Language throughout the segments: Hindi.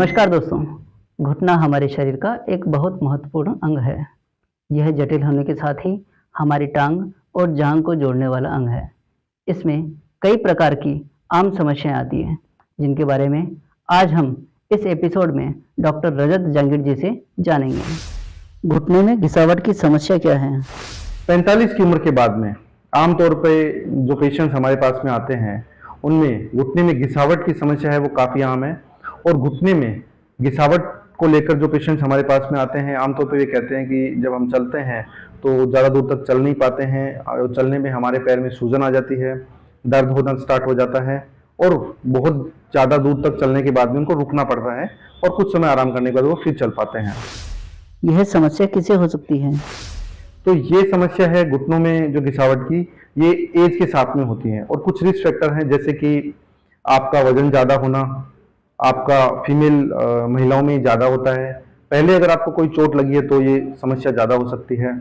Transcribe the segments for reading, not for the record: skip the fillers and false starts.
नमस्कार दोस्तों। घुटना हमारे शरीर का एक बहुत महत्वपूर्ण अंग है। यह जटिल होने के साथ ही हमारी टांग और जांघ को जोड़ने वाला अंग है। इसमें कई प्रकार की आम समस्याएं आती हैं, जिनके बारे में आज हम इस एपिसोड में डॉक्टर रजत जहांगीर जी से जानेंगे। घुटने में घिसावट की समस्या क्या है? 45 की उम्र के बाद में आमतौर पे जो पेशेंट्स हमारे पास में आते हैं उनमें घुटने में घिसावट की समस्या है वो काफ़ी आम है। और घुटने में घिसावट को लेकर जो पेशेंट्स हमारे पास में आते हैं आमतौर पे ये कहते हैं कि जब हम चलते हैं तो ज़्यादा दूर तक चल नहीं पाते हैं और चलने में हमारे पैर में सूजन आ जाती है, दर्द होना स्टार्ट हो जाता है और बहुत ज़्यादा दूर तक चलने के बाद में उनको रुकना पड़ता है और कुछ समय आराम करने के बाद वो फिर चल पाते हैं। यह समस्या किसे हो सकती है? तो ये समस्या है घुटनों में जो घिसावट की, ये एज के साथ में होती है और कुछ रिस्क फैक्टर हैं जैसे कि आपका वजन ज़्यादा होना, आपका फीमेल महिलाओं में ज़्यादा होता है, पहले अगर आपको कोई चोट लगी है तो ये समस्या ज़्यादा हो सकती है।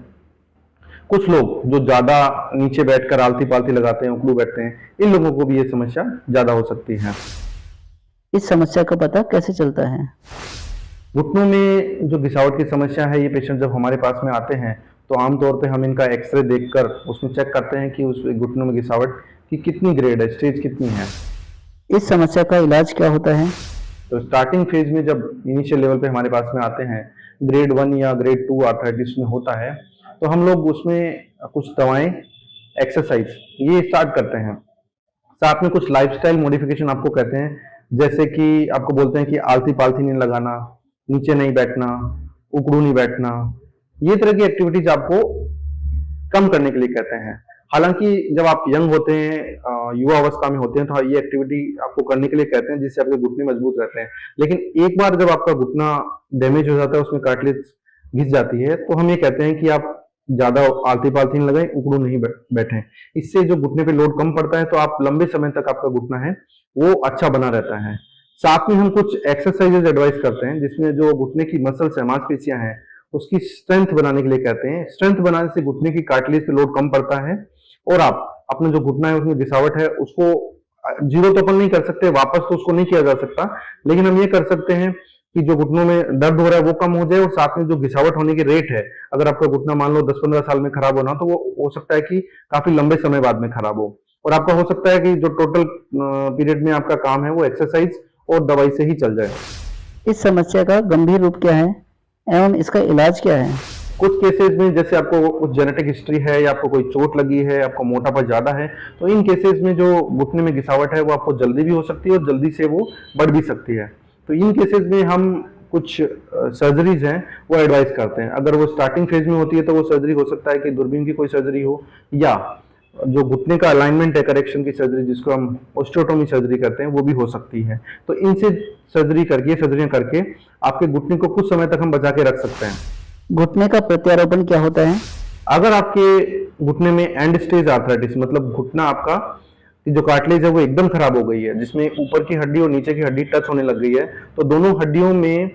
कुछ लोग जो ज़्यादा नीचे बैठकर आलती पालती लगाते हैं, उखड़ू बैठते हैं, इन लोगों को भी ये समस्या ज़्यादा हो सकती है। इस समस्या का पता कैसे चलता है? घुटनों में जो घिसावट की समस्या है, ये पेशेंट जब हमारे पास में आते हैं तो आमतौर पे हम इनका एक्सरे देखकर उसमें चेक करते हैं कि उस घुटनों में घिसावट की कितनी ग्रेड है, स्टेज कितनी है। इस समस्या का इलाज क्या होता है? तो स्टार्टिंग फेज में जब इनिशियल लेवल पे हमारे पास में आते हैं, ग्रेड 1 या ग्रेड 2 आर्थराइटिस में होता है, तो हम लोग उसमें कुछ दवाएं, एक्सरसाइज ये स्टार्ट करते हैं। साथ में कुछ लाइफस्टाइल मॉडिफिकेशन आपको कहते हैं, जैसे कि आपको बोलते हैं कि आलती पालती नहीं लगाना, नीचे नहीं बैठना, उकड़ू नहीं बैठना, ये तरह की एक्टिविटीज आपको कम करने के लिए कहते हैं। हालांकि जब आप यंग होते हैं, युवा अवस्था में होते हैं, तो ये एक्टिविटी आपको करने के लिए कहते हैं जिससे आपके घुटने मजबूत रहते हैं। लेकिन एक बार जब आपका घुटना डैमेज हो जाता है, उसमें कार्टिलेज घिस जाती है, तो हम ये कहते हैं कि आप ज्यादा आलती पालती नहीं लगाएं, उकड़ू नहीं बैठें। इससे जो घुटने पे लोड कम पड़ता है तो आप लंबे समय तक आपका घुटना है वो अच्छा बना रहता है। साथ में हम कुछ एक्सरसाइजेज एडवाइस करते हैं जिसमें जो घुटने की मसल्स है, मांसपेशियां हैं, उसकी स्ट्रेंथ बनाने के लिए कहते हैं। स्ट्रेंथ बनाने से घुटने की कार्टिलेज पे लोड कम पड़ता है और आप अपना जो घुटना है उसमें घिसावट है उसको जीरो तो अपन नहीं कर सकते, वापस तो उसको नहीं किया जा सकता, लेकिन हम ये कर सकते हैं कि जो घुटनों में दर्द हो रहा है वो कम हो जाए और साथ में जो घिसावट होने की रेट है, अगर आपका घुटना मान लो 10-15 साल में खराब होना, तो वो हो सकता है कि काफी लंबे समय बाद में खराब हो। और आपका हो सकता है कि जो टोटल पीरियड में आपका काम है वो एक्सरसाइज और दवाई से ही चल जाए। इस समस्या का गंभीर रूप क्या है एवं इसका इलाज क्या है? कुछ केसेस में जैसे आपको कुछ जेनेटिक हिस्ट्री है या आपको कोई चोट लगी है, आपको मोटापा ज्यादा है, तो इन केसेस में जो घुटने में घिसावट है वो आपको जल्दी भी हो सकती है और जल्दी से वो बढ़ भी सकती है। तो इन केसेस में हम कुछ सर्जरीज हैं वो एडवाइस करते हैं। अगर वो स्टार्टिंग फेज में होती है तो वो सर्जरी हो सकता है कि दूरबीन की कोई सर्जरी हो, या जो घुटने का अलाइनमेंट है, करेक्शन की सर्जरी जिसको हम ऑस्टियोटोमी सर्जरी करते हैं, वो भी हो सकती है। तो इनसे सर्जरियां करके आपके घुटने को कुछ समय तक हम बचा के रख सकते हैं। घुटने का प्रत्यारोपण क्या होता है? अगर आपके घुटने में एंड स्टेज आर्थराइटिस, मतलब घुटना आपका जो कार्टिलेज है वो एकदम खराब हो गई है, जिसमें ऊपर की हड्डी और नीचे की हड्डी टच होने लग गई है, तो दोनों हड्डियों में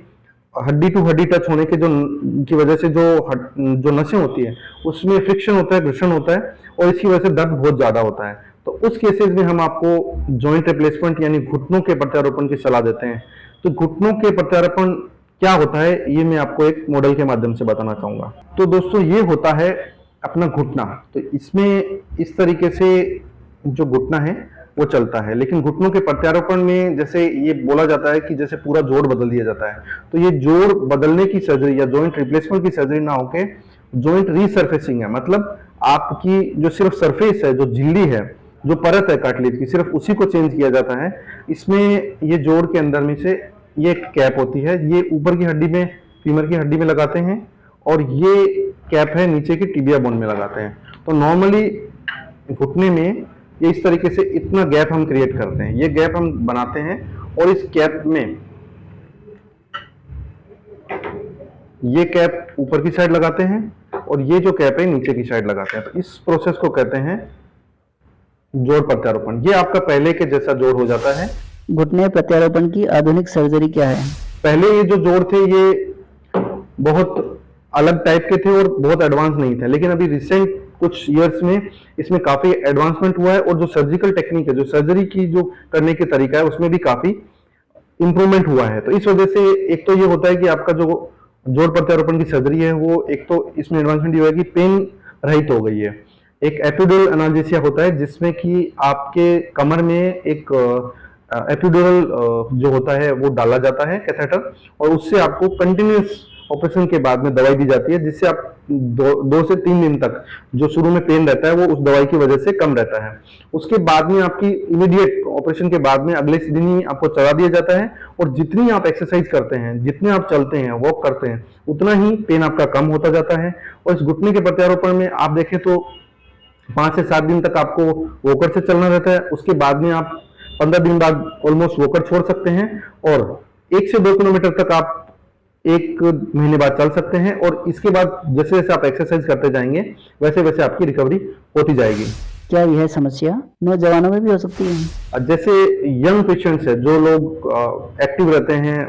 हड्डी टू हड्डी टच होने के की वजह से जो नसें होती है उसमें फ्रिक्शन होता है, घर्षण होता है और इसकी वजह से दर्द बहुत ज्यादा होता है। तो उस केसेस में हम आपको जॉइंट रिप्लेसमेंट यानी घुटनों के प्रत्यारोपण की सलाह देते हैं। तो घुटनों के प्रत्यारोपण क्या होता है ये मैं आपको एक मॉडल के माध्यम से बताना चाहूंगा। तो दोस्तों ये होता है अपना घुटना। तो इसमें इस तरीके से जो घुटना है वो चलता है, लेकिन घुटनों के प्रत्यारोपण में जैसे ये बोला जाता है कि जैसे पूरा जोड़ बदल दिया जाता है, तो ये जोड़ बदलने की सर्जरी या जॉइंट रिप्लेसमेंट की सर्जरी ना होके जॉइंट रीसर्फेसिंग है। मतलब आपकी जो सिर्फ सरफेस है, जो झिल्ली है, जो परत है कार्टिलेज की, सिर्फ उसी को चेंज किया जाता है। इसमें ये जोड़ के अंदर में से ये कैप होती है, ये ऊपर की हड्डी में, फीमर की हड्डी में लगाते हैं और ये कैप है नीचे की टिबिया बोन में लगाते हैं। तो नॉर्मली घुटने में ये इस तरीके से इतना गैप हम क्रिएट करते हैं, ये गैप हम बनाते हैं और इस कैप में ये कैप ऊपर की साइड लगाते हैं और ये जो कैप है नीचे की साइड लगाते हैं। तो इस प्रोसेस को कहते हैं जोड़ प्रत्यारोपण। ये आपका पहले के जैसा जोड़ हो जाता है। घुटने प्रत्यारोपण की आधुनिक सर्जरी क्या है? पहले ये जो जोड़ थे ये बहुत अलग टाइप के थे और बहुत एडवांस नहीं थे, लेकिन अभी रिसेंट कुछ ईयर्स में इसमें काफी एडवांसमेंट हुआ है और जो सर्जिकल टेक्निक है, जो सर्जरी की जो करने के तरीका है, उसमें भी काफी इम्प्रूवमेंट हुआ है। तो इस वजह से एक तो ये होता है कि आपका जो जोड़ प्रत्यारोपण की सर्जरी है वो एक तो इसमें एडवांसमेंट ये हुआ है कि पेन रहित हो गई है। एक एपिड्यूरल एनाल्जेसिया होता है जिसमें कि आपके कमर में एक एपिड्यूरल जो होता है वो डाला जाता है कैथेटर, और उससे आपको कंटिन्यूस ऑपरेशन के बाद में दवाई दी जाती है, जिससे आप 2 से 3 दिन तक जो शुरू में पेन रहता है वो उस दवाई की वजह से कम रहता है। उसके बाद में आपकी इमीडिएट ऑपरेशन के बाद में अगले दिन ही आपको चढ़ा दिया जाता है, और जितनी आप एक्सरसाइज करते हैं, जितने आप चलते हैं, वॉक करते हैं, उतना ही पेन आपका कम होता जाता है। और इस घुटने के प्रत्यारोपण में आप देखें तो 5 से 7 दिन तक आपको वॉकर से चलना रहता है। उसके बाद में आप 15 दिन बाद ऑलमोस्ट वॉकर छोड़ सकते हैं, और 1 से 2 किलोमीटर तक आप 1 महीने बाद चल सकते हैं। और इसके बाद जैसे जैसे आप एक्सरसाइज करते जाएंगे वैसे वैसे आपकी रिकवरी होती जाएगी। क्या यह समस्या नौजवानों में भी हो सकती है? जैसे यंग पेशेंट्स है, जो लोग एक्टिव रहते हैं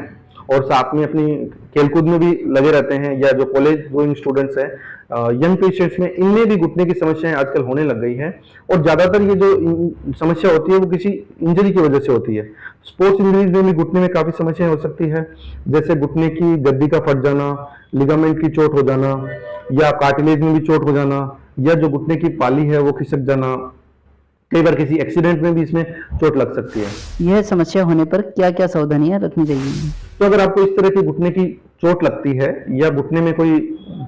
और साथ में अपनी खेलकूद में भी लगे रहते हैं, या जो कॉलेज गोइंग स्टूडेंट्स हैं, यंग पेशेंट्स में इनमें भी घुटने की समस्याएं आजकल होने लग गई हैं। और ज्यादातर ये जो समस्या होती है वो किसी इंजरी की वजह से होती है। स्पोर्ट्स इंजरीज में भी घुटने में काफी समस्याएं हो सकती है, जैसे घुटने की गद्दी का फट जाना, लिगामेंट की चोट हो जाना, या कार्टिलेज में भी चोट हो जाना, या जो घुटने की पाली है वो खिसक जाना। कई बार किसी एक्सीडेंट में भी इसमें चोट लग सकती है। यह समस्या होने पर क्या क्या सावधानियां रखनी चाहिए? तो अगर आपको इस तरह की घुटने की चोट लगती है, या घुटने में कोई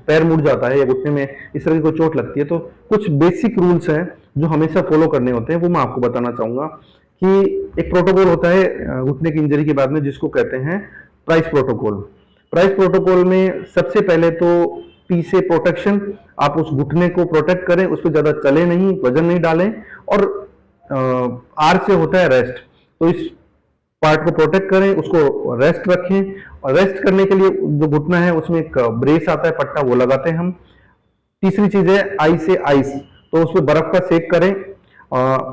पैर मुड़ जाता है, या घुटने में इस तरह की कोई चोट लगती है, तो कुछ बेसिक रूल्स हैं जो हमेशा फॉलो करने होते हैं, वो मैं आपको बताना चाहूंगा। कि एक प्रोटोकॉल होता है घुटने की इंजरी के बाद में, जिसको कहते हैं प्राइस प्रोटोकॉल। प्राइस प्रोटोकॉल में सबसे पहले तो पी से प्रोटेक्शन, आप उस घुटने को प्रोटेक्ट करें, उस पर ज्यादा चले नहीं, वजन नहीं डालें। और आर से होता है रेस्ट, तो इस पार्ट को प्रोटेक्ट करें, उसको रेस्ट रखें। और रेस्ट करने के लिए जो घुटना है उसमें एक ब्रेस आता है, पट्टा, वो लगाते हैं हम। तीसरी चीज है आई से आइस, तो उस पर बर्फ का सेक करें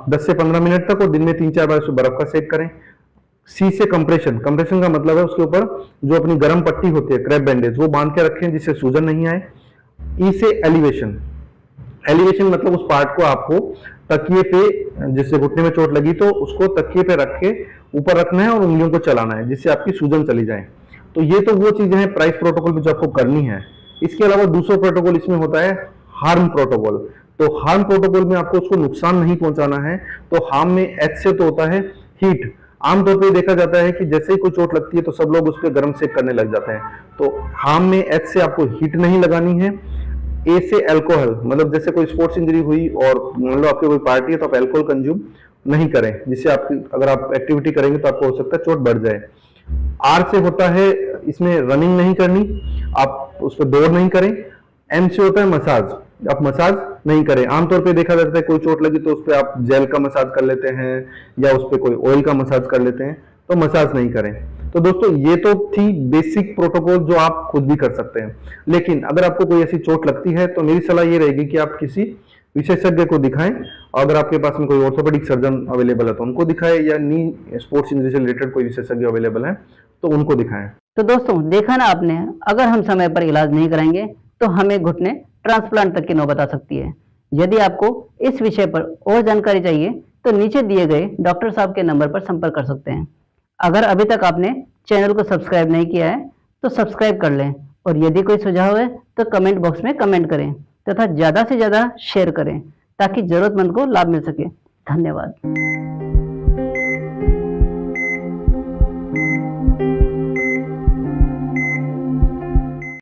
10 से 15 मिनट तक, और दिन में 3-4 बार उस पर बर्फ का सेक करें। सी से कंप्रेशन, कंप्रेशन का मतलब है उसके ऊपर जो अपनी गर्म पट्टी होती है, क्रैप बैंडेज, वो बांध के रखें जिससे सूजन नहीं आए। ई से एलिवेशन, एलिवेशन मतलब उस पार्ट को आपको तकिए पे, जिससे घुटने में चोट लगी तो उसको तकिए पे रख के ऊपर रखना है और उंगलियों को चलाना है, जिससे आपकी सूजन चली जाए। तो ये तो वो चीजें हैं प्राइस प्रोटोकॉल में जो आपको करनी है। इसके अलावा दूसरा प्रोटोकॉल इसमें होता है हार्म प्रोटोकॉल। तो हार्म प्रोटोकॉल में आपको उसको नुकसान नहीं पहुंचाना है। तो हार्म में एच से तो होता है हीट। आमतौर पर देखा जाता है कि जैसे ही कोई चोट लगती है तो सब लोग उस पर गर्म सेक करने लग जाते हैं। तो हार्म में एच से आपको हीट नहीं लगानी है। ए से अल्कोहल, मतलब जैसे कोई स्पोर्ट्स इंजरी हुई और मान लो आपकी कोई पार्टी है तो आप अल्कोहल कंज्यूम नहीं करें, जिससे आपकी अगर आप एक्टिविटी करेंगे तो आपको हो सकता है चोट बढ़ जाए। आर से होता है इसमें रनिंग नहीं करनी, आप उस पर दौड़ नहीं करें। एम से होता है मसाज, आप मसाज नहीं करें। आमतौर पे देखा जाता है कोई चोट लगी तो उस पर आप जेल का मसाज कर लेते हैं, या उस पर कोई ऑयल का मसाज कर लेते हैं, तो मसाज नहीं करें। तो दोस्तों ये तो थी बेसिक प्रोटोकॉल जो आप खुद भी कर सकते हैं। लेकिन अगर आपको कोई ऐसी चोट लगती है तो मेरी सलाह ये रहेगी कि आप किसी विशेषज्ञ को दिखाएं। अगर आपके पास में कोई ऑर्थोपेडिक सर्जन अवेलेबल है तो उनको दिखाएं, या नी स्पोर्ट्स इंजरी से रिलेटेड कोई विशेषज्ञ अवेलेबल है तो उनको दिखाएं। तो दोस्तों देखा ना आपने, अगर हम समय पर इलाज नहीं कराएंगे तो हमें घुटने ट्रांसप्लांट तक की नौबत आ सकती है। यदि आपको इस विषय पर और जानकारी चाहिए तो नीचे दिए गए डॉक्टर साहब के नंबर पर संपर्क कर सकते हैं। अगर अभी तक आपने चैनल को सब्सक्राइब नहीं किया है तो सब्सक्राइब कर लें, और यदि कोई सुझाव है तो कमेंट बॉक्स में कमेंट करें तथा ज़्यादा से ज़्यादा शेयर करें ताकि ज़रूरतमंद को लाभ मिल सके। धन्यवाद।